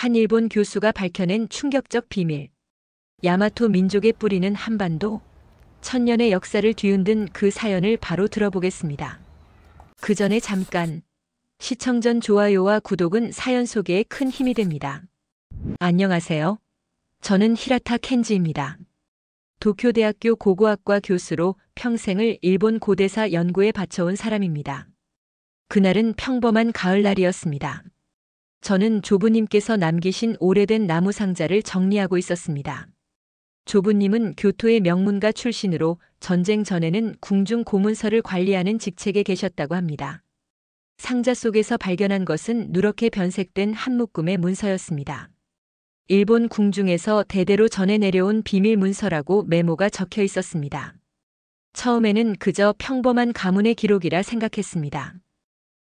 한 일본 교수가 밝혀낸 충격적 비밀. 야마토 민족의 뿌리는 한반도. 천년의 역사를 뒤흔든 그 사연을 바로 들어보겠습니다. 그 전에 잠깐. 시청 전 좋아요와 구독은 사연 소개에 큰 힘이 됩니다. 안녕하세요. 저는 히라타 켄지입니다. 도쿄대학교 고고학과 교수로 평생을 일본 고대사 연구에 바쳐온 사람입니다. 그날은 평범한 가을날이었습니다. 저는 조부님께서 남기신 오래된 나무 상자를 정리하고 있었습니다. 조부님은 교토의 명문가 출신으로 전쟁 전에는 궁중 고문서를 관리하는 직책에 계셨다고 합니다. 상자 속에서 발견한 것은 누렇게 변색된 한 묶음의 문서였습니다. 일본 궁중에서 대대로 전해 내려온 비밀 문서라고 메모가 적혀 있었습니다. 처음에는 그저 평범한 가문의 기록이라 생각했습니다.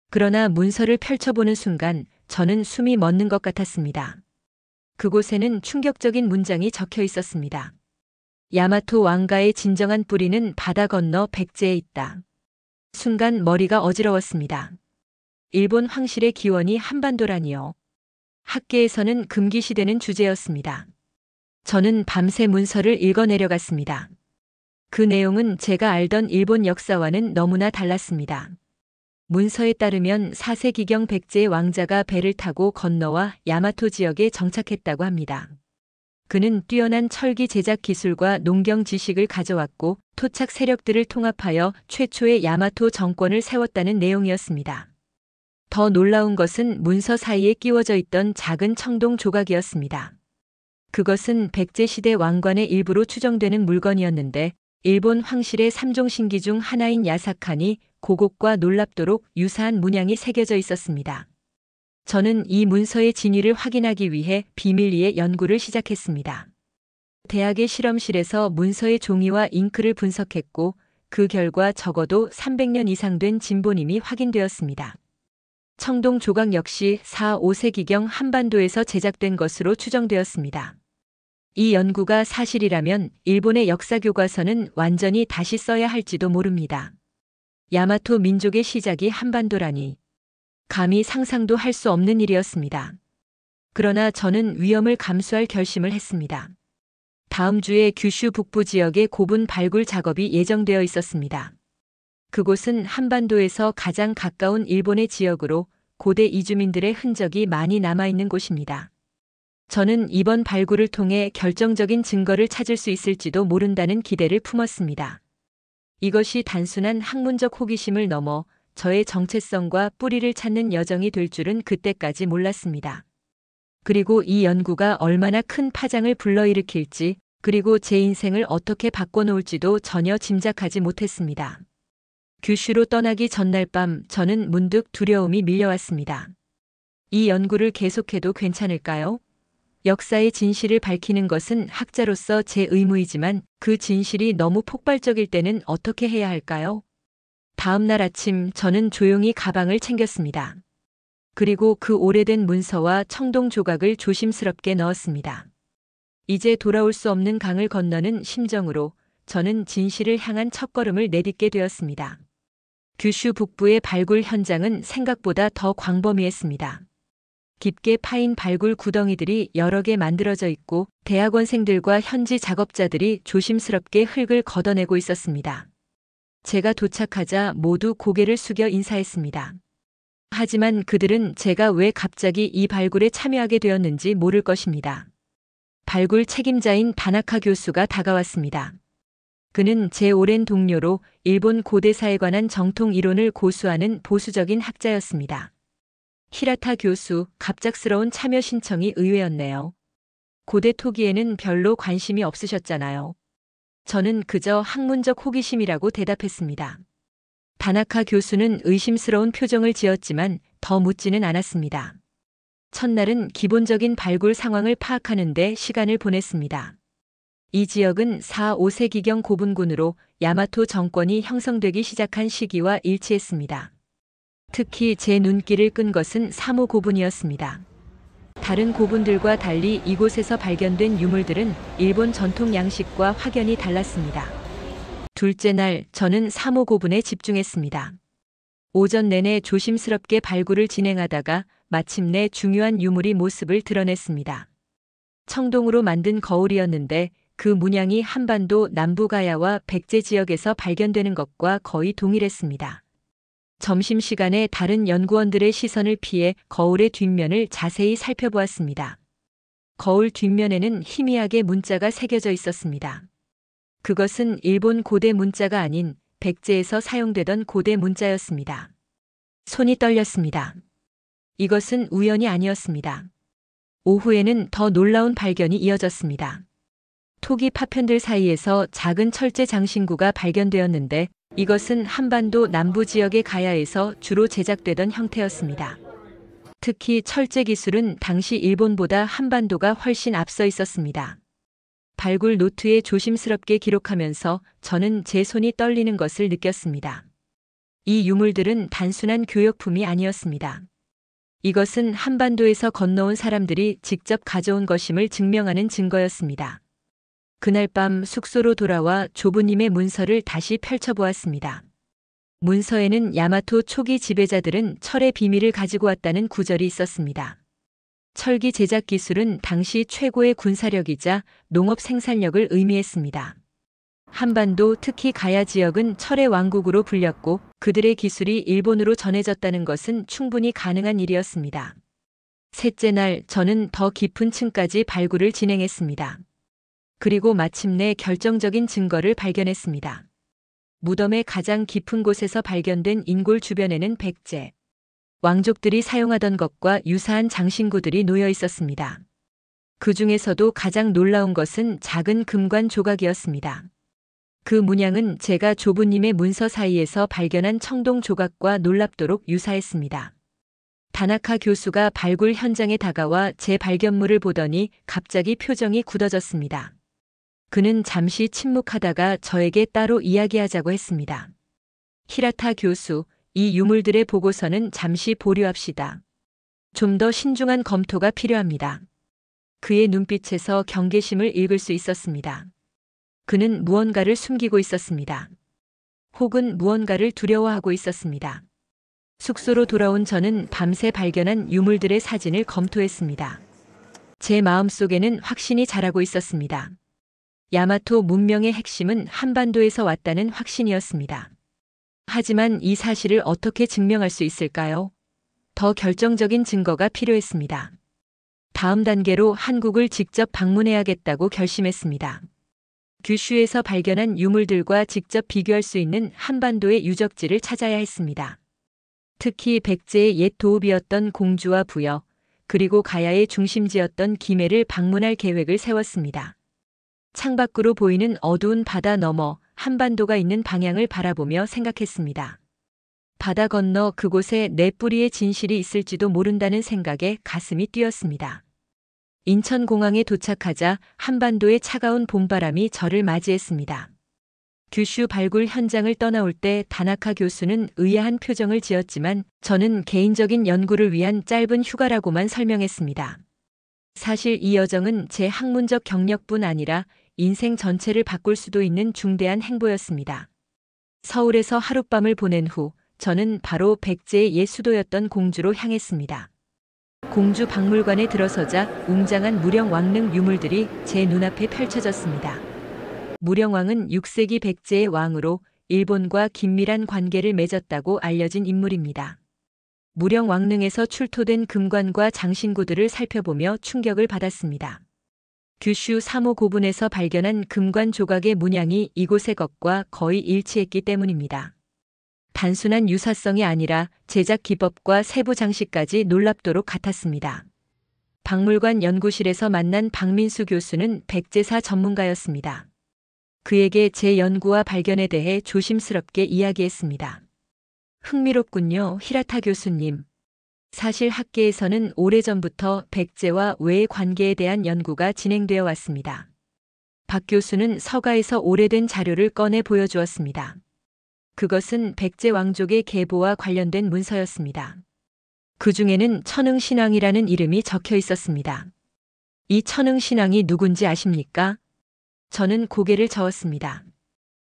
그러나 문서를 펼쳐보는 순간 저는 숨이 멎는 것 같았습니다. 그곳에는 충격적인 문장이 적혀 있었습니다. 야마토 왕가의 진정한 뿌리는 바다 건너 백제에 있다. 순간 머리가 어지러웠습니다. 일본 황실의 기원이 한반도라니요. 학계에서는 금기시되는 주제였습니다. 저는 밤새 문서를 읽어 내려갔습니다. 그 내용은 제가 알던 일본 역사와는 너무나 달랐습니다. 문서에 따르면 4세기경 백제의 왕자가 배를 타고 건너와 야마토 지역에 정착했다고 합니다. 그는 뛰어난 철기 제작 기술과 농경 지식을 가져왔고 토착 세력들을 통합하여 최초의 야마토 정권을 세웠다는 내용이었습니다. 더 놀라운 것은 문서 사이에 끼워져 있던 작은 청동 조각이었습니다. 그것은 백제시대 왕관의 일부로 추정되는 물건이었는데 일본 황실의 3종 신기 중 하나인 야사칸이 고곡과 놀랍도록 유사한 문양이 새겨져 있었습니다. 저는 이 문서의 진위를 확인하기 위해 비밀리에 연구를 시작했습니다. 대학의 실험실에서 문서의 종이와 잉크를 분석했고 그 결과 적어도 300년 이상 된 진본임이 확인되었습니다. 청동 조각 역시 4, 5세기경 한반도에서 제작된 것으로 추정되었습니다. 이 연구가 사실이라면 일본의 역사 교과서는 완전히 다시 써야 할지도 모릅니다. 야마토 민족의 시작이 한반도라니. 감히 상상도 할 수 없는 일이었습니다. 그러나 저는 위험을 감수할 결심을 했습니다. 다음 주에 규슈 북부 지역의 고분 발굴 작업이 예정되어 있었습니다. 그곳은 한반도에서 가장 가까운 일본의 지역으로 고대 이주민들의 흔적이 많이 남아있는 곳입니다. 저는 이번 발굴을 통해 결정적인 증거를 찾을 수 있을지도 모른다는 기대를 품었습니다. 이것이 단순한 학문적 호기심을 넘어 저의 정체성과 뿌리를 찾는 여정이 될 줄은 그때까지 몰랐습니다. 그리고 이 연구가 얼마나 큰 파장을 불러일으킬지, 그리고 제 인생을 어떻게 바꿔놓을지도 전혀 짐작하지 못했습니다. 규슈로 떠나기 전날 밤 저는 문득 두려움이 밀려왔습니다. 이 연구를 계속해도 괜찮을까요? 역사의 진실을 밝히는 것은 학자로서 제 의무이지만 그 진실이 너무 폭발적일 때는 어떻게 해야 할까요? 다음 날 아침 저는 조용히 가방을 챙겼습니다. 그리고 그 오래된 문서와 청동 조각을 조심스럽게 넣었습니다. 이제 돌아올 수 없는 강을 건너는 심정으로 저는 진실을 향한 첫걸음을 내딛게 되었습니다. 규슈 북부의 발굴 현장은 생각보다 더 광범위했습니다. 깊게 파인 발굴 구덩이들이 여러 개 만들어져 있고 대학원생들과 현지 작업자들이 조심스럽게 흙을 걷어내고 있었습니다. 제가 도착하자 모두 고개를 숙여 인사했습니다. 하지만 그들은 제가 왜 갑자기 이 발굴에 참여하게 되었는지 모를 것입니다. 발굴 책임자인 다나카 교수가 다가왔습니다. 그는 제 오랜 동료로 일본 고대사에 관한 정통 이론을 고수하는 보수적인 학자였습니다. 히라타 교수, 갑작스러운 참여 신청이 의외였네요. 고대 토기에는 별로 관심이 없으셨잖아요. 저는 그저 학문적 호기심이라고 대답했습니다. 다나카 교수는 의심스러운 표정을 지었지만 더 묻지는 않았습니다. 첫날은 기본적인 발굴 상황을 파악하는 데 시간을 보냈습니다. 이 지역은 4, 5세기경 고분군으로 야마토 정권이 형성되기 시작한 시기와 일치했습니다. 특히 제 눈길을 끈 것은 사모 고분이었습니다. 다른 고분들과 달리 이곳에서 발견된 유물들은 일본 전통 양식과 확연히 달랐습니다. 둘째 날 저는 사모 고분에 집중했습니다. 오전 내내 조심스럽게 발굴을 진행하다가 마침내 중요한 유물이 모습을 드러냈습니다. 청동으로 만든 거울이었는데 그 문양이 한반도 남부가야와 백제 지역에서 발견되는 것과 거의 동일했습니다. 점심시간에 다른 연구원들의 시선을 피해 거울의 뒷면을 자세히 살펴보았습니다. 거울 뒷면에는 희미하게 문자가 새겨져 있었습니다. 그것은 일본 고대 문자가 아닌 백제에서 사용되던 고대 문자였습니다. 손이 떨렸습니다. 이것은 우연이 아니었습니다. 오후에는 더 놀라운 발견이 이어졌습니다. 토기 파편들 사이에서 작은 철제 장신구가 발견되었는데 이것은 한반도 남부 지역의 가야에서 주로 제작되던 형태였습니다. 특히 철제 기술은 당시 일본보다 한반도가 훨씬 앞서 있었습니다. 발굴 노트에 조심스럽게 기록하면서 저는 제 손이 떨리는 것을 느꼈습니다. 이 유물들은 단순한 교역품이 아니었습니다. 이것은 한반도에서 건너온 사람들이 직접 가져온 것임을 증명하는 증거였습니다. 그날 밤 숙소로 돌아와 조부님의 문서를 다시 펼쳐보았습니다. 문서에는 야마토 초기 지배자들은 철의 비밀을 가지고 왔다는 구절이 있었습니다. 철기 제작 기술은 당시 최고의 군사력이자 농업 생산력을 의미했습니다. 한반도 특히 가야 지역은 철의 왕국으로 불렸고 그들의 기술이 일본으로 전해졌다는 것은 충분히 가능한 일이었습니다. 셋째 날 저는 더 깊은 층까지 발굴을 진행했습니다. 그리고 마침내 결정적인 증거를 발견했습니다. 무덤의 가장 깊은 곳에서 발견된 인골 주변에는 백제 왕족들이 사용하던 것과 유사한 장신구들이 놓여 있었습니다. 그 중에서도 가장 놀라운 것은 작은 금관 조각이었습니다. 그 문양은 제가 조부님의 문서 사이에서 발견한 청동 조각과 놀랍도록 유사했습니다. 다나카 교수가 발굴 현장에 다가와 제 발견물을 보더니 갑자기 표정이 굳어졌습니다. 그는 잠시 침묵하다가 저에게 따로 이야기하자고 했습니다. 히라타 교수, 이 유물들의 보고서는 잠시 보류합시다. 좀 더 신중한 검토가 필요합니다. 그의 눈빛에서 경계심을 읽을 수 있었습니다. 그는 무언가를 숨기고 있었습니다. 혹은 무언가를 두려워하고 있었습니다. 숙소로 돌아온 저는 밤새 발견한 유물들의 사진을 검토했습니다. 제 마음속에는 확신이 자라고 있었습니다. 야마토 문명의 핵심은 한반도에서 왔다는 확신이었습니다. 하지만 이 사실을 어떻게 증명할 수 있을까요? 더 결정적인 증거가 필요했습니다. 다음 단계로 한국을 직접 방문해야겠다고 결심했습니다. 규슈에서 발견한 유물들과 직접 비교할 수 있는 한반도의 유적지를 찾아야 했습니다. 특히 백제의 옛 도읍이었던 공주와 부여, 그리고 가야의 중심지였던 김해를 방문할 계획을 세웠습니다. 창밖으로 보이는 어두운 바다 너머 한반도가 있는 방향을 바라보며 생각했습니다. 바다 건너 그곳에 내 뿌리의 진실이 있을지도 모른다는 생각에 가슴이 뛰었습니다. 인천공항에 도착하자 한반도의 차가운 봄바람이 저를 맞이했습니다. 규슈 발굴 현장을 떠나올 때 다나카 교수는 의아한 표정을 지었지만 저는 개인적인 연구를 위한 짧은 휴가라고만 설명했습니다. 사실 이 여정은 제 학문적 경력뿐 아니라 인생 전체를 바꿀 수도 있는 중대한 행보였습니다. 서울에서 하룻밤을 보낸 후 저는 바로 백제의 옛 수도였던 공주로 향했습니다. 공주 박물관에 들어서자 웅장한 무령왕릉 유물들이 제 눈앞에 펼쳐졌습니다. 무령왕은 6세기 백제의 왕으로 일본과 긴밀한 관계를 맺었다고 알려진 인물입니다. 무령왕릉에서 출토된 금관과 장신구들을 살펴보며 충격을 받았습니다. 규슈 3호 고분에서 발견한 금관 조각의 문양이 이곳의 것과 거의 일치했기 때문입니다. 단순한 유사성이 아니라 제작 기법과 세부 장식까지 놀랍도록 같았습니다. 박물관 연구실에서 만난 박민수 교수는 백제사 전문가였습니다. 그에게 제 연구와 발견에 대해 조심스럽게 이야기했습니다. 흥미롭군요, 히라타 교수님. 사실 학계에서는 오래전부터 백제와 외의 관계에 대한 연구가 진행되어 왔습니다. 박 교수는 서가에서 오래된 자료를 꺼내 보여주었습니다. 그것은 백제 왕족의 계보와 관련된 문서였습니다. 그 중에는 천응신왕이라는 이름이 적혀 있었습니다. 이 천응신왕이 누군지 아십니까? 저는 고개를 저었습니다.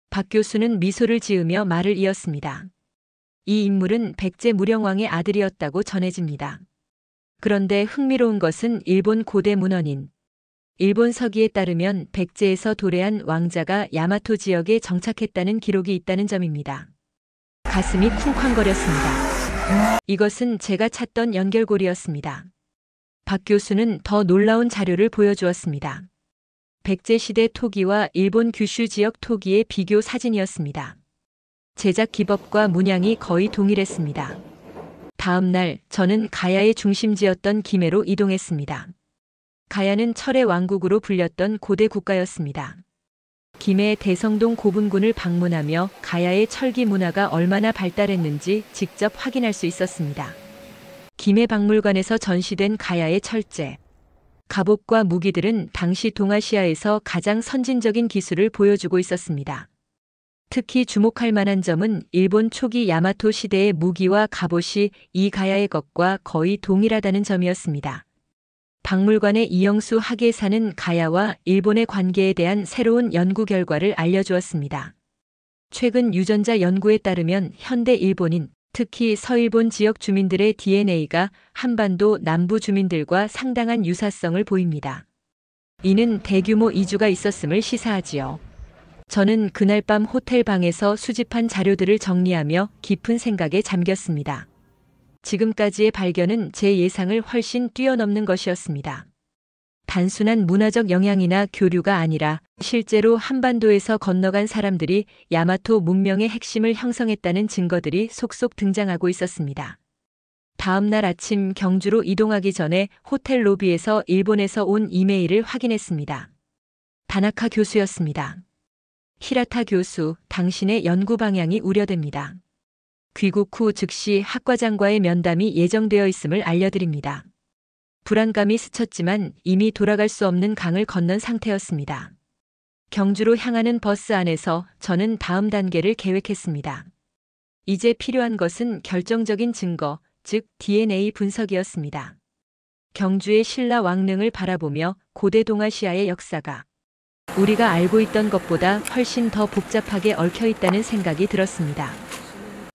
박 교수는 미소를 지으며 말을 이었습니다. 이 인물은 백제 무령왕의 아들이었다고 전해집니다. 그런데 흥미로운 것은 일본 고대 문헌인 일본 서기에 따르면 백제에서 도래한 왕자가 야마토 지역에 정착했다는 기록이 있다는 점입니다. 가슴이 쿵쾅거렸습니다. 이것은 제가 찾던 연결고리였습니다. 박 교수는 더 놀라운 자료를 보여주었습니다. 백제시대 토기와 일본 규슈 지역 토기의 비교 사진이었습니다. 제작 기법과 문양이 거의 동일했습니다. 다음 날 저는 가야의 중심지였던 기메로 이동했습니다. 가야는 철의 왕국으로 불렸던 고대 국가였습니다. 김해 대성동 고분군을 방문하며 가야의 철기 문화가 얼마나 발달했는지 직접 확인할 수 있었습니다. 김해 박물관에서 전시된 가야의 철제, 갑옷과 무기들은 당시 동아시아에서 가장 선진적인 기술을 보여주고 있었습니다. 특히 주목할 만한 점은 일본 초기 야마토 시대의 무기와 갑옷이 이 가야의 것과 거의 동일하다는 점이었습니다. 박물관의 이영수 학예사는 가야와 일본의 관계에 대한 새로운 연구 결과를 알려주었습니다. 최근 유전자 연구에 따르면 현대 일본인, 특히 서일본 지역 주민들의 DNA가 한반도 남부 주민들과 상당한 유사성을 보입니다. 이는 대규모 이주가 있었음을 시사하지요. 저는 그날 밤 호텔 방에서 수집한 자료들을 정리하며 깊은 생각에 잠겼습니다. 지금까지의 발견은 제 예상을 훨씬 뛰어넘는 것이었습니다. 단순한 문화적 영향이나 교류가 아니라 실제로 한반도에서 건너간 사람들이 야마토 문명의 핵심을 형성했다는 증거들이 속속 등장하고 있었습니다. 다음 날 아침 경주로 이동하기 전에 호텔 로비에서 일본에서 온 이메일을 확인했습니다. 다나카 교수였습니다. 히라타 교수, 당신의 연구 방향이 우려됩니다. 귀국 후 즉시 학과장과의 면담이 예정되어 있음을 알려드립니다. 불안감이 스쳤지만 이미 돌아갈 수 없는 강을 건넌 상태였습니다. 경주로 향하는 버스 안에서 저는 다음 단계를 계획했습니다. 이제 필요한 것은 결정적인 증거, 즉 DNA 분석이었습니다. 경주의 신라 왕릉을 바라보며 고대 동아시아의 역사가 우리가 알고 있던 것보다 훨씬 더 복잡하게 얽혀 있다는 생각이 들었습니다.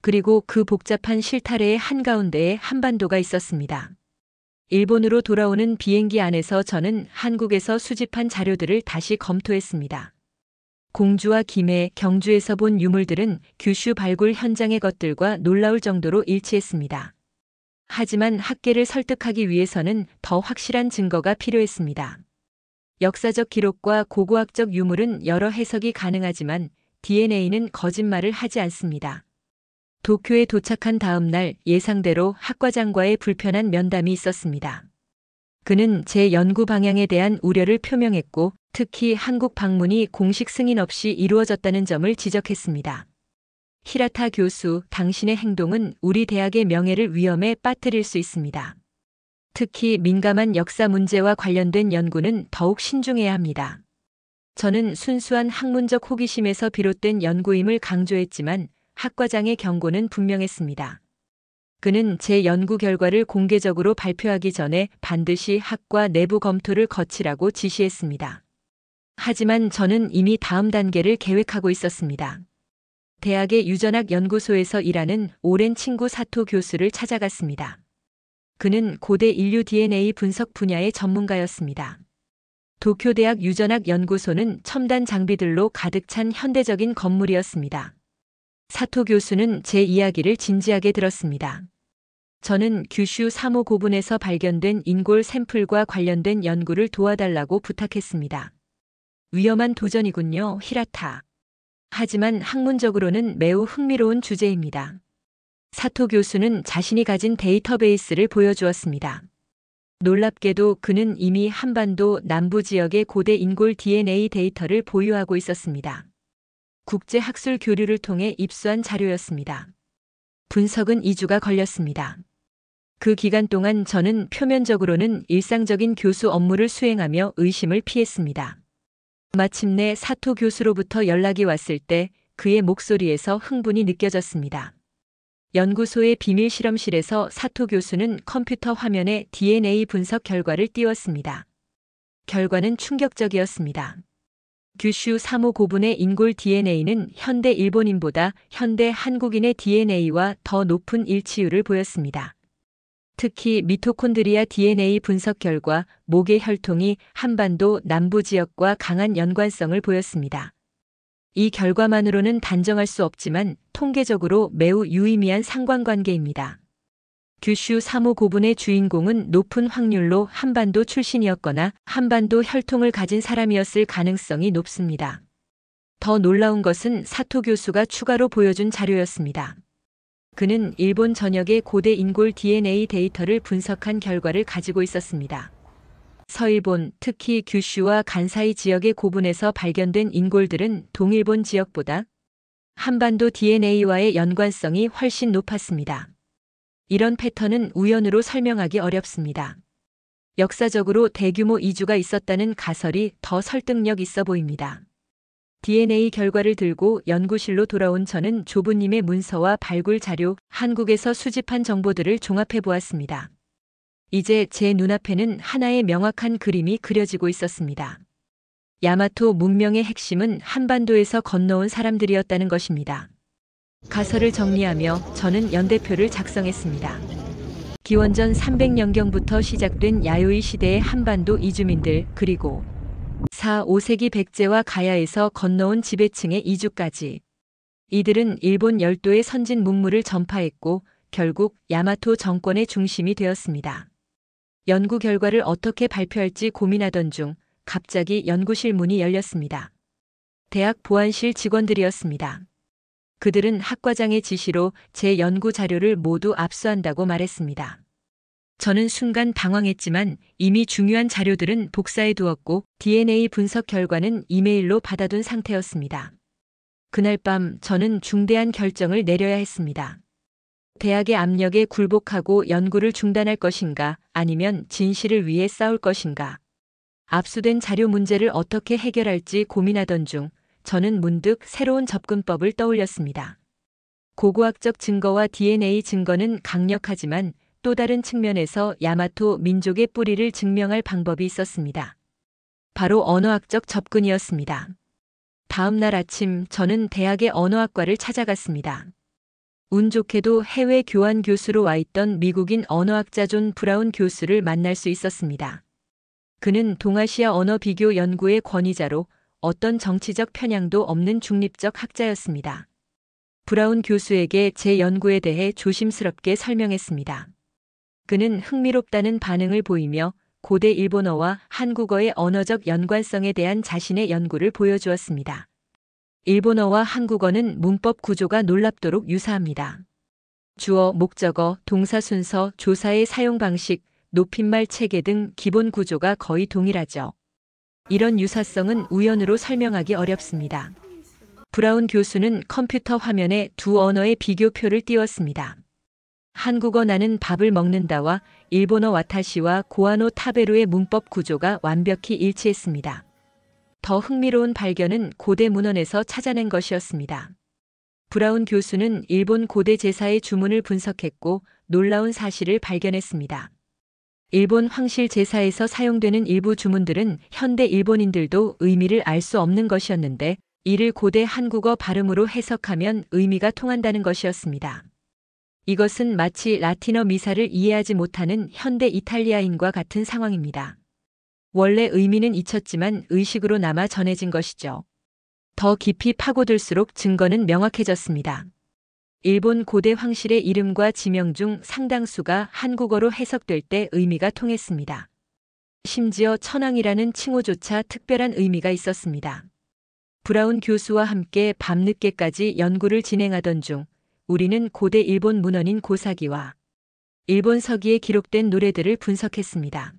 그리고 그 복잡한 실타래의 한가운데에 한반도가 있었습니다. 일본으로 돌아오는 비행기 안에서 저는 한국에서 수집한 자료들을 다시 검토했습니다. 공주와 김해, 경주에서 본 유물들은 규슈 발굴 현장의 것들과 놀라울 정도로 일치했습니다. 하지만 학계를 설득하기 위해서는 더 확실한 증거가 필요했습니다. 역사적 기록과 고고학적 유물은 여러 해석이 가능하지만 DNA는 거짓말을 하지 않습니다. 도쿄에 도착한 다음 날 예상대로 학과장과의 불편한 면담이 있었습니다. 그는 제 연구 방향에 대한 우려를 표명했고 특히 한국 방문이 공식 승인 없이 이루어졌다는 점을 지적했습니다. 히라타 교수, 당신의 행동은 우리 대학의 명예를 위험에 빠뜨릴 수 있습니다. 특히 민감한 역사 문제와 관련된 연구는 더욱 신중해야 합니다. 저는 순수한 학문적 호기심에서 비롯된 연구임을 강조했지만 학과장의 경고는 분명했습니다. 그는 제 연구 결과를 공개적으로 발표하기 전에 반드시 학과 내부 검토를 거치라고 지시했습니다. 하지만 저는 이미 다음 단계를 계획하고 있었습니다. 대학의 유전학 연구소에서 일하는 오랜 친구 사토 교수를 찾아갔습니다. 그는 고대 인류 DNA 분석 분야의 전문가였습니다. 도쿄대학 유전학 연구소는 첨단 장비들로 가득 찬 현대적인 건물이었습니다. 사토 교수는 제 이야기를 진지하게 들었습니다. 저는 규슈 3호 고분에서 발견된 인골 샘플과 관련된 연구를 도와달라고 부탁했습니다. 위험한 도전이군요, 히라타. 하지만 학문적으로는 매우 흥미로운 주제입니다. 사토 교수는 자신이 가진 데이터베이스를 보여주었습니다. 놀랍게도 그는 이미 한반도 남부 지역의 고대 인골 DNA 데이터를 보유하고 있었습니다. 국제 학술 교류를 통해 입수한 자료였습니다. 분석은 2주가 걸렸습니다. 그 기간 동안 저는 표면적으로는 일상적인 교수 업무를 수행하며 의심을 피했습니다. 마침내 사토 교수로부터 연락이 왔을 때 그의 목소리에서 흥분이 느껴졌습니다. 연구소의 비밀 실험실에서 사토 교수는 컴퓨터 화면에 DNA 분석 결과를 띄웠습니다. 결과는 충격적이었습니다. 규슈 3호 고분의 인골 DNA는 현대 일본인보다 현대 한국인의 DNA와 더 높은 일치율을 보였습니다. 특히 미토콘드리아 DNA 분석 결과 목의 혈통이 한반도 남부 지역과 강한 연관성을 보였습니다. 이 결과만으로는 단정할 수 없지만 통계적으로 매우 유의미한 상관관계입니다. 규슈 3호 고분의 주인공은 높은 확률로 한반도 출신이었거나 한반도 혈통을 가진 사람이었을 가능성이 높습니다. 더 놀라운 것은 사토 교수가 추가로 보여준 자료였습니다. 그는 일본 전역의 고대 인골 DNA 데이터를 분석한 결과를 가지고 있었습니다. 서일본, 특히 규슈와 간사이 지역의 고분에서 발견된 인골들은 동일본 지역보다 한반도 DNA와의 연관성이 훨씬 높았습니다. 이런 패턴은 우연으로 설명하기 어렵습니다. 역사적으로 대규모 이주가 있었다는 가설이 더 설득력 있어 보입니다. DNA 결과를 들고 연구실로 돌아온 저는 조부님의 문서와 발굴 자료, 한국에서 수집한 정보들을 종합해 보았습니다. 이제 제 눈앞에는 하나의 명확한 그림이 그려지고 있었습니다. 야마토 문명의 핵심은 한반도에서 건너온 사람들이었다는 것입니다. 가설을 정리하며 저는 연대표를 작성했습니다. 기원전 300년경부터 시작된 야요이 시대의 한반도 이주민들, 그리고 4, 5세기 백제와 가야에서 건너온 지배층의 이주까지. 이들은 일본 열도의 선진 문물을 전파했고 결국 야마토 정권의 중심이 되었습니다. 연구 결과를 어떻게 발표할지 고민하던 중 갑자기 연구실 문이 열렸습니다. 대학 보안실 직원들이었습니다. 그들은 학과장의 지시로 제 연구 자료를 모두 압수한다고 말했습니다. 저는 순간 당황했지만 이미 중요한 자료들은 복사해 두었고 DNA 분석 결과는 이메일로 받아둔 상태였습니다. 그날 밤 저는 중대한 결정을 내려야 했습니다. 대학의 압력에 굴복하고 연구를 중단할 것인가, 아니면 진실을 위해 싸울 것인가. 압수된 자료 문제를 어떻게 해결할지 고민하던 중 저는 문득 새로운 접근법을 떠올렸습니다. 고고학적 증거와 DNA 증거는 강력하지만 또 다른 측면에서 야마토 민족의 뿌리를 증명할 방법이 있었습니다. 바로 언어학적 접근이었습니다. 다음 날 아침 저는 대학의 언어학과를 찾아갔습니다. 운 좋게도 해외 교환 교수로 와 있던 미국인 언어학자 존 브라운 교수를 만날 수 있었습니다. 그는 동아시아 언어 비교 연구의 권위자로 어떤 정치적 편향도 없는 중립적 학자였습니다. 브라운 교수에게 제 연구에 대해 조심스럽게 설명했습니다. 그는 흥미롭다는 반응을 보이며 고대 일본어와 한국어의 언어적 연관성에 대한 자신의 연구를 보여주었습니다. 일본어와 한국어는 문법 구조가 놀랍도록 유사합니다. 주어, 목적어, 동사 순서, 조사의 사용 방식, 높임말 체계 등 기본 구조가 거의 동일하죠. 이런 유사성은 우연으로 설명하기 어렵습니다. 브라운 교수는 컴퓨터 화면에 두 언어의 비교표를 띄웠습니다. 한국어 나는 밥을 먹는다와 일본어 와타시와 고아노 타베루의 문법 구조가 완벽히 일치했습니다. 더 흥미로운 발견은 고대 문헌에서 찾아낸 것이었습니다. 브라운 교수는 일본 고대 제사의 주문을 분석했고 놀라운 사실을 발견했습니다. 일본 황실 제사에서 사용되는 일부 주문들은 현대 일본인들도 의미를 알 수 없는 것이었는데 이를 고대 한국어 발음으로 해석하면 의미가 통한다는 것이었습니다. 이것은 마치 라틴어 미사를 이해하지 못하는 현대 이탈리아인과 같은 상황입니다. 원래 의미는 잊혔지만 의식으로 남아 전해진 것이죠. 더 깊이 파고들수록 증거는 명확해졌습니다. 일본 고대 황실의 이름과 지명 중 상당수가 한국어로 해석될 때 의미가 통했습니다. 심지어 천황이라는 칭호조차 특별한 의미가 있었습니다. 브라운 교수와 함께 밤늦게까지 연구를 진행하던 중 우리는 고대 일본 문헌인 고사기와 일본 서기에 기록된 노래들을 분석했습니다.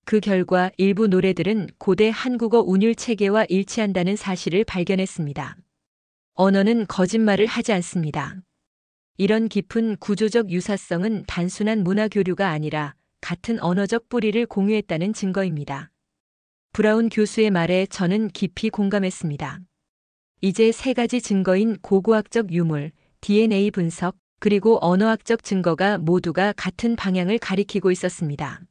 그 결과 일부 노래들은 고대 한국어 운율 체계와 일치한다는 사실을 발견했습니다. 언어는 거짓말을 하지 않습니다. 이런 깊은 구조적 유사성은 단순한 문화 교류가 아니라 같은 언어적 뿌리를 공유했다는 증거입니다. 브라운 교수의 말에 저는 깊이 공감했습니다. 이제 세 가지 증거인 고고학적 유물, DNA 분석, 그리고 언어학적 증거가 모두가 같은 방향을 가리키고 있었습니다.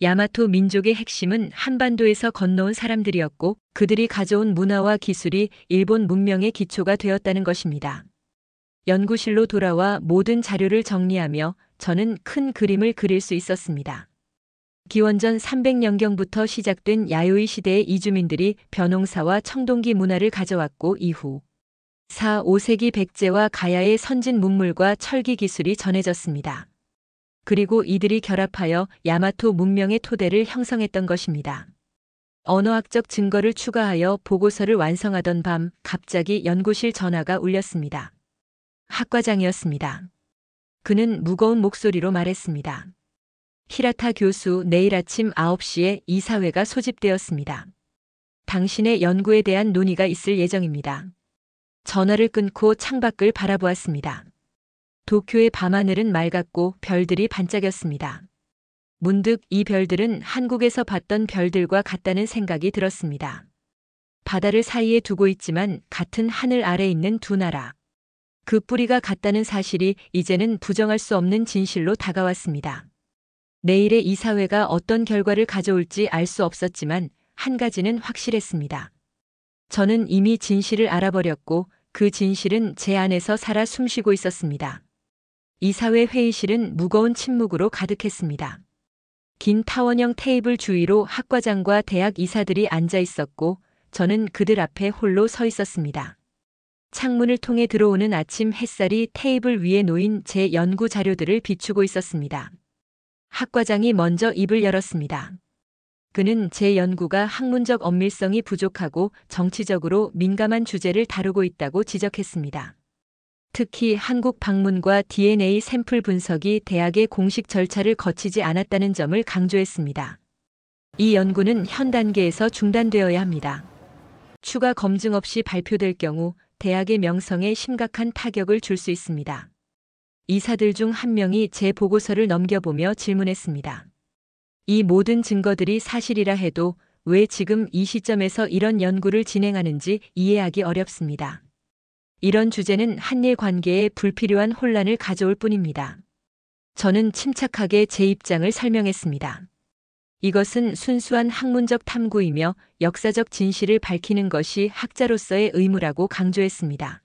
야마토 민족의 핵심은 한반도에서 건너온 사람들이었고 그들이 가져온 문화와 기술이 일본 문명의 기초가 되었다는 것입니다. 연구실로 돌아와 모든 자료를 정리하며 저는 큰 그림을 그릴 수 있었습니다. 기원전 300년경부터 시작된 야요이 시대의 이주민들이 벼농사와 청동기 문화를 가져왔고 이후 4, 5세기 백제와 가야의 선진 문물과 철기 기술이 전해졌습니다. 그리고 이들이 결합하여 야마토 문명의 토대를 형성했던 것입니다. 언어학적 증거를 추가하여 보고서를 완성하던 밤 갑자기 연구실 전화가 울렸습니다. 학과장이었습니다. 그는 무거운 목소리로 말했습니다. 히라타 교수, 내일 아침 9시에 이사회가 소집되었습니다. 당신의 연구에 대한 논의가 있을 예정입니다. 전화를 끊고 창밖을 바라보았습니다. 도쿄의 밤하늘은 맑았고 별들이 반짝였습니다. 문득 이 별들은 한국에서 봤던 별들과 같다는 생각이 들었습니다. 바다를 사이에 두고 있지만 같은 하늘 아래 있는 두 나라. 그 뿌리가 같다는 사실이 이제는 부정할 수 없는 진실로 다가왔습니다. 내일의 이사회가 어떤 결과를 가져올지 알 수 없었지만 한 가지는 확실했습니다. 저는 이미 진실을 알아버렸고 그 진실은 제 안에서 살아 숨쉬고 있었습니다. 이사회 회의실은 무거운 침묵으로 가득했습니다. 긴 타원형 테이블 주위로 학과장과 대학 이사들이 앉아 있었고 저는 그들 앞에 홀로 서 있었습니다. 창문을 통해 들어오는 아침 햇살이 테이블 위에 놓인 제 연구 자료들을 비추고 있었습니다. 학과장이 먼저 입을 열었습니다. 그는 제 연구가 학문적 엄밀성이 부족하고 정치적으로 민감한 주제를 다루고 있다고 지적했습니다. 특히 한국 방문과 DNA 샘플 분석이 대학의 공식 절차를 거치지 않았다는 점을 강조했습니다. 이 연구는 현 단계에서 중단되어야 합니다. 추가 검증 없이 발표될 경우 대학의 명성에 심각한 타격을 줄 수 있습니다. 이사들 중 한 명이 제 보고서를 넘겨보며 질문했습니다. 이 모든 증거들이 사실이라 해도 왜 지금 이 시점에서 이런 연구를 진행하는지 이해하기 어렵습니다. 이런 주제는 한일 관계에 불필요한 혼란을 가져올 뿐입니다. 저는 침착하게 제 입장을 설명했습니다. 이것은 순수한 학문적 탐구이며 역사적 진실을 밝히는 것이 학자로서의 의무라고 강조했습니다.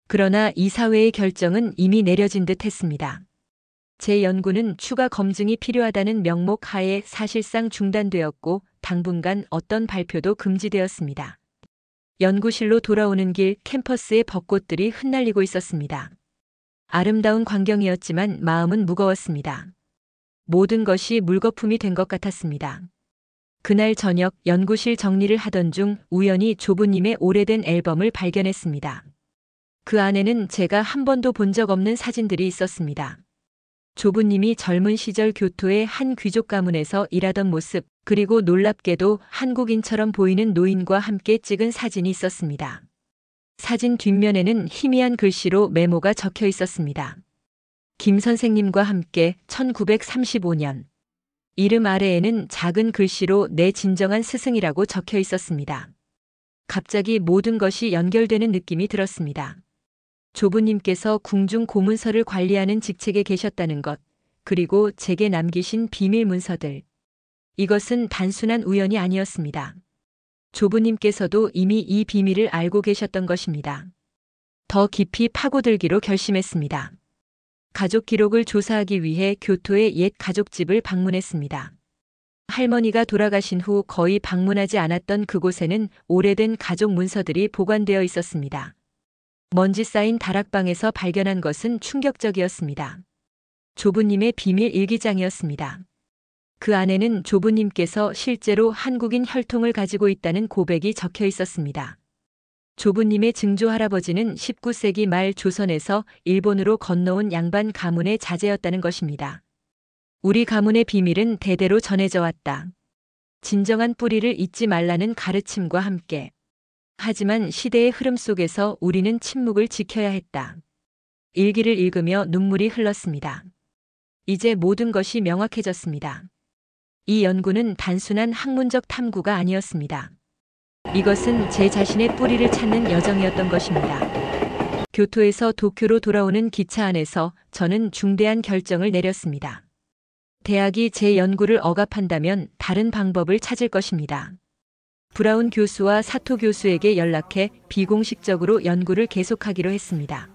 그러나 이사회의 결정은 이미 내려진 듯 했습니다. 제 연구는 추가 검증이 필요하다는 명목 하에 사실상 중단되었고 당분간 어떤 발표도 금지되었습니다. 연구실로 돌아오는 길 캠퍼스의 벚꽃들이 흩날리고 있었습니다. 아름다운 광경이었지만 마음은 무거웠습니다. 모든 것이 물거품이 된 것 같았습니다. 그날 저녁 연구실 정리를 하던 중 우연히 조부님의 오래된 앨범을 발견했습니다. 그 안에는 제가 한 번도 본 적 없는 사진들이 있었습니다. 조부님이 젊은 시절 교토의 한 귀족 가문에서 일하던 모습, 그리고 놀랍게도 한국인처럼 보이는 노인과 함께 찍은 사진이 있었습니다. 사진 뒷면에는 희미한 글씨로 메모가 적혀 있었습니다. 김 선생님과 함께 1935년. 이름 아래에는 작은 글씨로 내 진정한 스승이라고 적혀 있었습니다. 갑자기 모든 것이 연결되는 느낌이 들었습니다. 조부님께서 궁중 고문서를 관리하는 직책에 계셨다는 것, 그리고 제게 남기신 비밀 문서들. 이것은 단순한 우연이 아니었습니다. 조부님께서도 이미 이 비밀을 알고 계셨던 것입니다. 더 깊이 파고들기로 결심했습니다. 가족 기록을 조사하기 위해 교토의 옛 가족집을 방문했습니다. 할머니가 돌아가신 후 거의 방문하지 않았던 그곳에는 오래된 가족 문서들이 보관되어 있었습니다. 먼지 쌓인 다락방에서 발견한 것은 충격적이었습니다. 조부님의 비밀 일기장이었습니다. 그 안에는 조부님께서 실제로 한국인 혈통을 가지고 있다는 고백이 적혀 있었습니다. 조부님의 증조 할아버지는 19세기 말 조선에서 일본으로 건너온 양반 가문의 자제였다는 것입니다. 우리 가문의 비밀은 대대로 전해져 왔다. 진정한 뿌리를 잊지 말라는 가르침과 함께. 하지만 시대의 흐름 속에서 우리는 침묵을 지켜야 했다. 일기를 읽으며 눈물이 흘렀습니다. 이제 모든 것이 명확해졌습니다. 이 연구는 단순한 학문적 탐구가 아니었습니다. 이것은 제 자신의 뿌리를 찾는 여정이었던 것입니다. 교토에서 도쿄로 돌아오는 기차 안에서 저는 중대한 결정을 내렸습니다. 대학이 제 연구를 억압한다면 다른 방법을 찾을 것입니다. 브라운 교수와 사토 교수에게 연락해 비공식적으로 연구를 계속하기로 했습니다.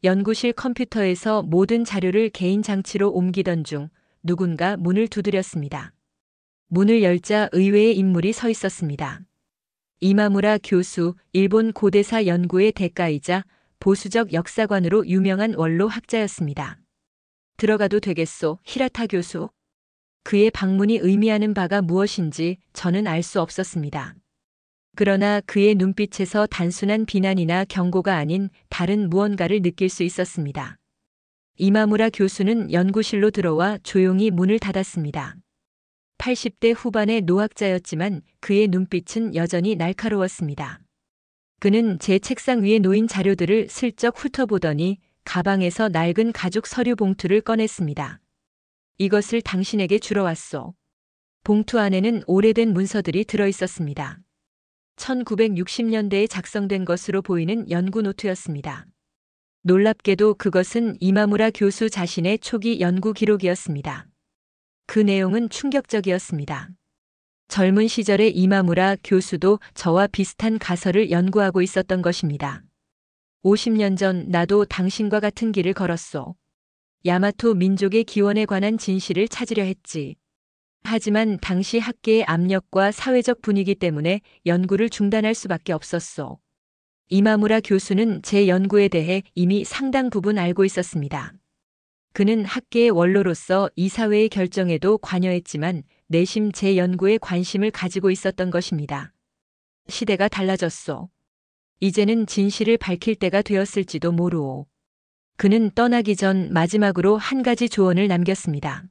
연구실 컴퓨터에서 모든 자료를 개인 장치로 옮기던 중 누군가 문을 두드렸습니다. 문을 열자 의외의 인물이 서 있었습니다. 이마무라 교수, 일본 고대사 연구의 대가이자 보수적 역사관으로 유명한 원로 학자였습니다. 들어가도 되겠소, 히라타 교수? 그의 방문이 의미하는 바가 무엇인지 저는 알 수 없었습니다. 그러나 그의 눈빛에서 단순한 비난이나 경고가 아닌 다른 무언가를 느낄 수 있었습니다. 이마무라 교수는 연구실로 들어와 조용히 문을 닫았습니다. 80대 후반의 노학자였지만 그의 눈빛은 여전히 날카로웠습니다. 그는 제 책상 위에 놓인 자료들을 슬쩍 훑어보더니 가방에서 낡은 가죽 서류 봉투를 꺼냈습니다. 이것을 당신에게 주러 왔소. 봉투 안에는 오래된 문서들이 들어 있었습니다. 1960년대에 작성된 것으로 보이는 연구 노트였습니다. 놀랍게도 그것은 이마무라 교수 자신의 초기 연구 기록이었습니다. 그 내용은 충격적이었습니다. 젊은 시절의 이마무라 교수도 저와 비슷한 가설을 연구하고 있었던 것입니다. 50년 전 나도 당신과 같은 길을 걸었소. 야마토 민족의 기원에 관한 진실을 찾으려 했지. 하지만 당시 학계의 압력과 사회적 분위기 때문에 연구를 중단할 수밖에 없었소. 이마무라 교수는 제 연구에 대해 이미 상당 부분 알고 있었습니다. 그는 학계의 원로로서 이사회의 결정에도 관여했지만 내심 제 연구에 관심을 가지고 있었던 것입니다. 시대가 달라졌소. 이제는 진실을 밝힐 때가 되었을지도 모르오. 그는 떠나기 전 마지막으로 한 가지 조언을 남겼습니다.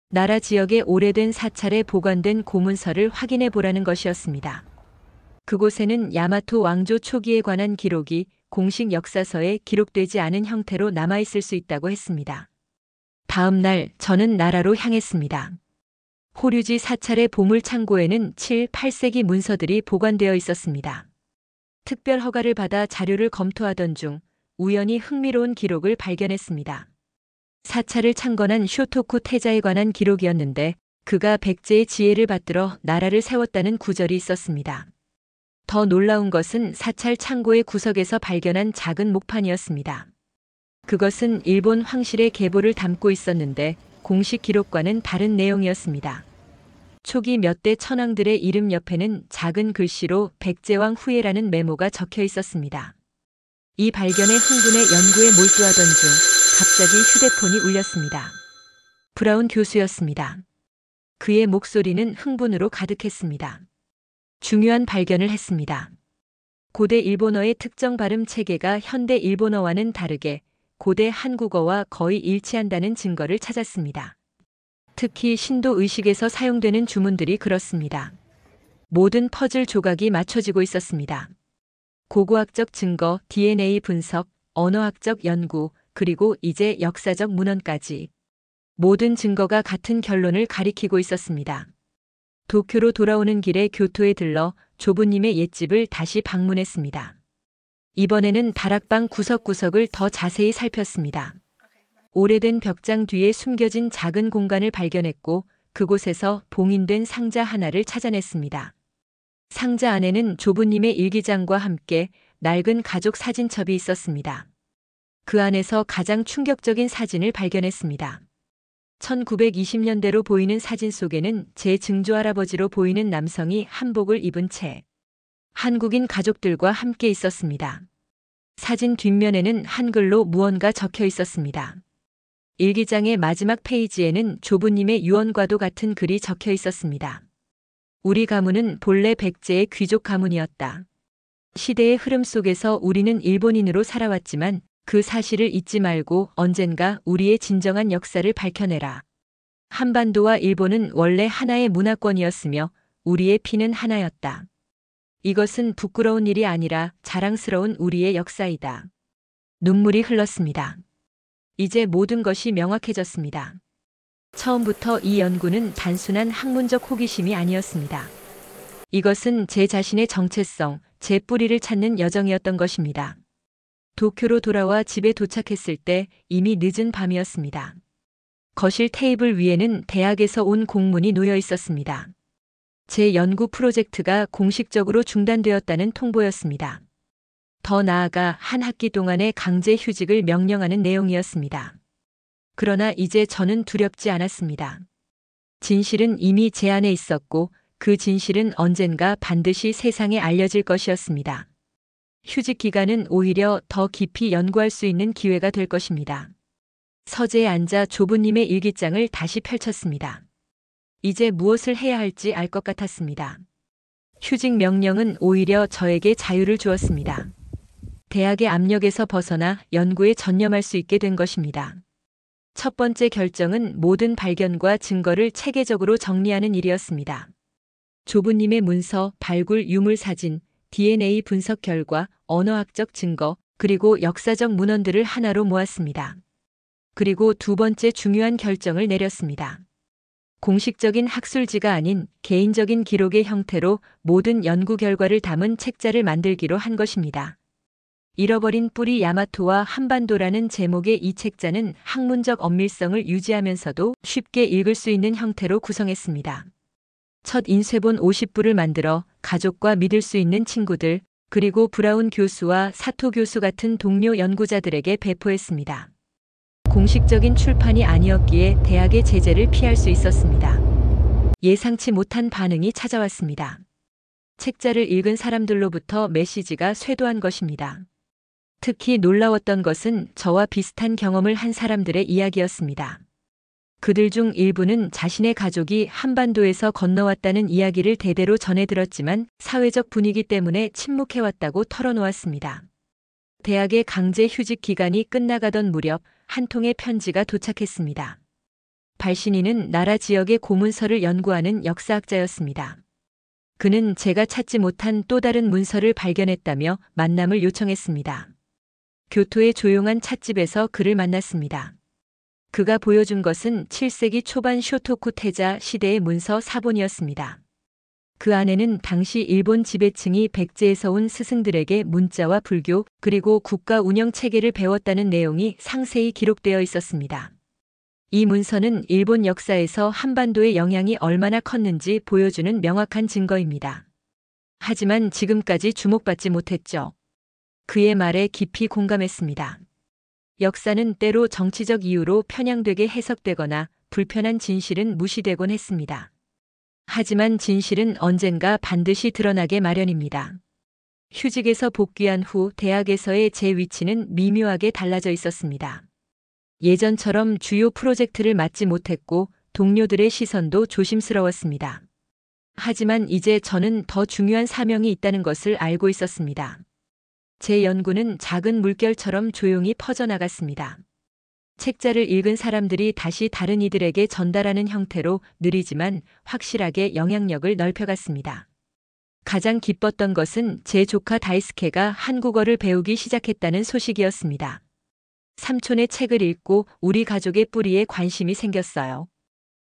나라 지역의 오래된 사찰에 보관된 고문서를 확인해 보라는 것이었습니다. 그곳에는 야마토 왕조 초기에 관한 기록이 공식 역사서에 기록되지 않은 형태로 남아있을 수 있다고 했습니다. 다음 날 저는 나라로 향했습니다. 호류지 사찰의 보물 창고에는 7, 8세기 문서들이 보관되어 있었습니다. 특별 허가를 받아 자료를 검토하던 중 우연히 흥미로운 기록을 발견했습니다. 사찰을 창건한 쇼토쿠 태자에 관한 기록이었는데 그가 백제의 지혜를 받들어 나라를 세웠다는 구절이 있었습니다. 더 놀라운 것은 사찰 창고의 구석에서 발견한 작은 목판이었습니다. 그것은 일본 황실의 계보를 담고 있었는데 공식 기록과는 다른 내용이었습니다. 초기 몇 대 천황들의 이름 옆에는 작은 글씨로 백제왕 후예라는 메모가 적혀 있었습니다. 이 발견에 흥분해 연구에 몰두하던 중 갑자기 휴대폰이 울렸습니다. 브라운 교수였습니다. 그의 목소리는 흥분으로 가득했습니다. 중요한 발견을 했습니다. 고대 일본어의 특정 발음 체계가 현대 일본어와는 다르게 고대 한국어와 거의 일치한다는 증거를 찾았습니다. 특히 신도 의식에서 사용되는 주문들이 그렇습니다. 모든 퍼즐 조각이 맞춰지고 있었습니다. 고고학적 증거, DNA 분석, 언어학적 연구, 그리고 이제 역사적 문헌까지. 모든 증거가 같은 결론을 가리키고 있었습니다. 도쿄로 돌아오는 길에 교토에 들러 조부님의 옛집을 다시 방문했습니다. 이번에는 다락방 구석구석을 더 자세히 살폈습니다. 오래된 벽장 뒤에 숨겨진 작은 공간을 발견했고 그곳에서 봉인된 상자 하나를 찾아냈습니다. 상자 안에는 조부님의 일기장과 함께 낡은 가족 사진첩이 있었습니다. 그 안에서 가장 충격적인 사진을 발견했습니다. 1920년대로 보이는 사진 속에는 제 증조할아버지로 보이는 남성이 한복을 입은 채 한국인 가족들과 함께 있었습니다. 사진 뒷면에는 한글로 무언가 적혀 있었습니다. 일기장의 마지막 페이지에는 조부님의 유언과도 같은 글이 적혀 있었습니다. 우리 가문은 본래 백제의 귀족 가문이었다. 시대의 흐름 속에서 우리는 일본인으로 살아왔지만 그 사실을 잊지 말고 언젠가 우리의 진정한 역사를 밝혀내라. 한반도와 일본은 원래 하나의 문화권이었으며 우리의 피는 하나였다. 이것은 부끄러운 일이 아니라 자랑스러운 우리의 역사이다. 눈물이 흘렀습니다. 이제 모든 것이 명확해졌습니다. 처음부터 이 연구는 단순한 학문적 호기심이 아니었습니다. 이것은 제 자신의 정체성, 제 뿌리를 찾는 여정이었던 것입니다. 도쿄로 돌아와 집에 도착했을 때 이미 늦은 밤이었습니다. 거실 테이블 위에는 대학에서 온 공문이 놓여 있었습니다. 제 연구 프로젝트가 공식적으로 중단되었다는 통보였습니다. 더 나아가 한 학기 동안의 강제 휴직을 명령하는 내용이었습니다. 그러나 이제 저는 두렵지 않았습니다. 진실은 이미 제 안에 있었고 그 진실은 언젠가 반드시 세상에 알려질 것이었습니다. 휴직 기간은 오히려 더 깊이 연구할 수 있는 기회가 될 것입니다. 서재에 앉아 조부님의 일기장을 다시 펼쳤습니다. 이제 무엇을 해야 할지 알 것 같았습니다. 휴직 명령은 오히려 저에게 자유를 주었습니다. 대학의 압력에서 벗어나 연구에 전념할 수 있게 된 것입니다. 첫 번째 결정은 모든 발견과 증거를 체계적으로 정리하는 일이었습니다. 조부님의 문서, 발굴 유물 사진, DNA 분석 결과, 언어학적 증거, 그리고 역사적 문헌들을 하나로 모았습니다. 그리고 두 번째 중요한 결정을 내렸습니다. 공식적인 학술지가 아닌 개인적인 기록의 형태로 모든 연구 결과를 담은 책자를 만들기로 한 것입니다. 잃어버린 뿌리 야마토와 한반도라는 제목의 이 책자는 학문적 엄밀성을 유지하면서도 쉽게 읽을 수 있는 형태로 구성했습니다. 첫 인쇄본 50부를 만들어 가족과 믿을 수 있는 친구들, 그리고 브라운 교수와 사토 교수 같은 동료 연구자들에게 배포했습니다. 공식적인 출판이 아니었기에 대학의 제재를 피할 수 있었습니다. 예상치 못한 반응이 찾아왔습니다. 책자를 읽은 사람들로부터 메시지가 쇄도한 것입니다. 특히 놀라웠던 것은 저와 비슷한 경험을 한 사람들의 이야기였습니다. 그들 중 일부는 자신의 가족이 한반도에서 건너왔다는 이야기를 대대로 전해 들었지만 사회적 분위기 때문에 침묵해왔다고 털어놓았습니다. 대학의 강제 휴직 기간이 끝나가던 무렵 한 통의 편지가 도착했습니다. 발신인은 나라 지역의 고문서를 연구하는 역사학자였습니다. 그는 제가 찾지 못한 또 다른 문서를 발견했다며 만남을 요청했습니다. 교토의 조용한 찻집에서 그를 만났습니다. 그가 보여준 것은 7세기 초반 쇼토쿠 태자 시대의 문서 사본이었습니다. 그 안에는 당시 일본 지배층이 백제에서 온 스승들에게 문자와 불교 그리고 국가 운영 체계를 배웠다는 내용이 상세히 기록되어 있었습니다. 이 문서는 일본 역사에서 한반도의 영향이 얼마나 컸는지 보여주는 명확한 증거입니다. 하지만 지금까지 주목받지 못했죠. 그의 말에 깊이 공감했습니다. 역사는 때로 정치적 이유로 편향되게 해석되거나 불편한 진실은 무시되곤 했습니다. 하지만 진실은 언젠가 반드시 드러나게 마련입니다. 휴직에서 복귀한 후 대학에서의 제 위치는 미묘하게 달라져 있었습니다. 예전처럼 주요 프로젝트를 맡지 못했고 동료들의 시선도 조심스러웠습니다. 하지만 이제 저는 더 중요한 사명이 있다는 것을 알고 있었습니다. 제 연구는 작은 물결처럼 조용히 퍼져나갔습니다. 책자를 읽은 사람들이 다시 다른 이들에게 전달하는 형태로 느리지만 확실하게 영향력을 넓혀갔습니다. 가장 기뻤던 것은 제 조카 다이스케가 한국어를 배우기 시작했다는 소식이었습니다. 삼촌의 책을 읽고 우리 가족의 뿌리에 관심이 생겼어요.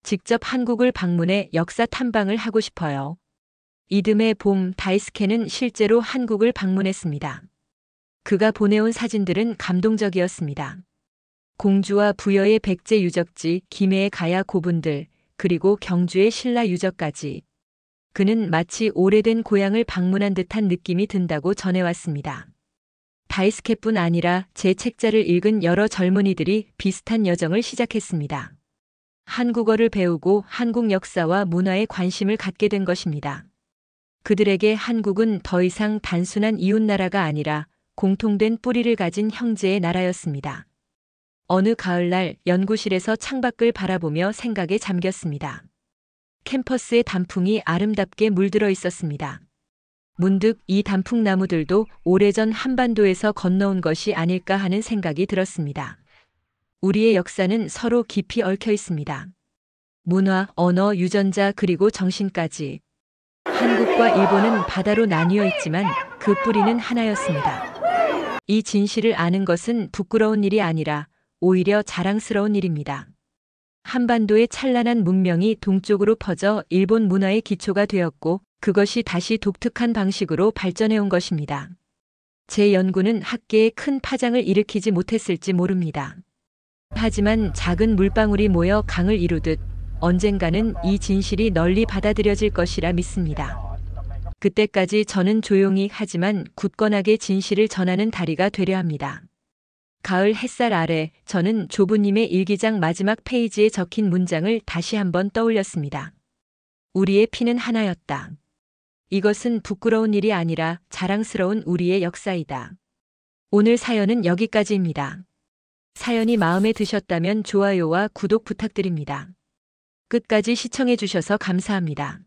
직접 한국을 방문해 역사 탐방을 하고 싶어요. 이듬해 봄 다이스케는 실제로 한국을 방문했습니다. 그가 보내온 사진들은 감동적이었습니다. 공주와 부여의 백제 유적지, 김해의 가야 고분들, 그리고 경주의 신라 유적까지. 그는 마치 오래된 고향을 방문한 듯한 느낌이 든다고 전해왔습니다. 다이스케뿐 아니라 제 책자를 읽은 여러 젊은이들이 비슷한 여정을 시작했습니다. 한국어를 배우고 한국 역사와 문화에 관심을 갖게 된 것입니다. 그들에게 한국은 더 이상 단순한 이웃나라가 아니라 공통된 뿌리를 가진 형제의 나라였습니다. 어느 가을날 연구실에서 창밖을 바라보며 생각에 잠겼습니다. 캠퍼스의 단풍이 아름답게 물들어 있었습니다. 문득 이 단풍나무들도 오래전 한반도에서 건너온 것이 아닐까 하는 생각이 들었습니다. 우리의 역사는 서로 깊이 얽혀 있습니다. 문화, 언어, 유전자 그리고 정신까지. 한국과 일본은 바다로 나뉘어 있지만 그 뿌리는 하나였습니다. 이 진실을 아는 것은 부끄러운 일이 아니라 오히려 자랑스러운 일입니다. 한반도의 찬란한 문명이 동쪽으로 퍼져 일본 문화의 기초가 되었고 그것이 다시 독특한 방식으로 발전해온 것입니다. 제 연구는 학계에 큰 파장을 일으키지 못했을지 모릅니다. 하지만 작은 물방울이 모여 강을 이루듯 언젠가는 이 진실이 널리 받아들여질 것이라 믿습니다. 그때까지 저는 조용히 하지만 굳건하게 진실을 전하는 다리가 되려 합니다. 가을 햇살 아래 저는 조부님의 일기장 마지막 페이지에 적힌 문장을 다시 한번 떠올렸습니다. 우리의 피는 하나였다. 이것은 부끄러운 일이 아니라 자랑스러운 우리의 역사이다. 오늘 사연은 여기까지입니다. 사연이 마음에 드셨다면 좋아요와 구독 부탁드립니다. 끝까지 시청해 주셔서 감사합니다.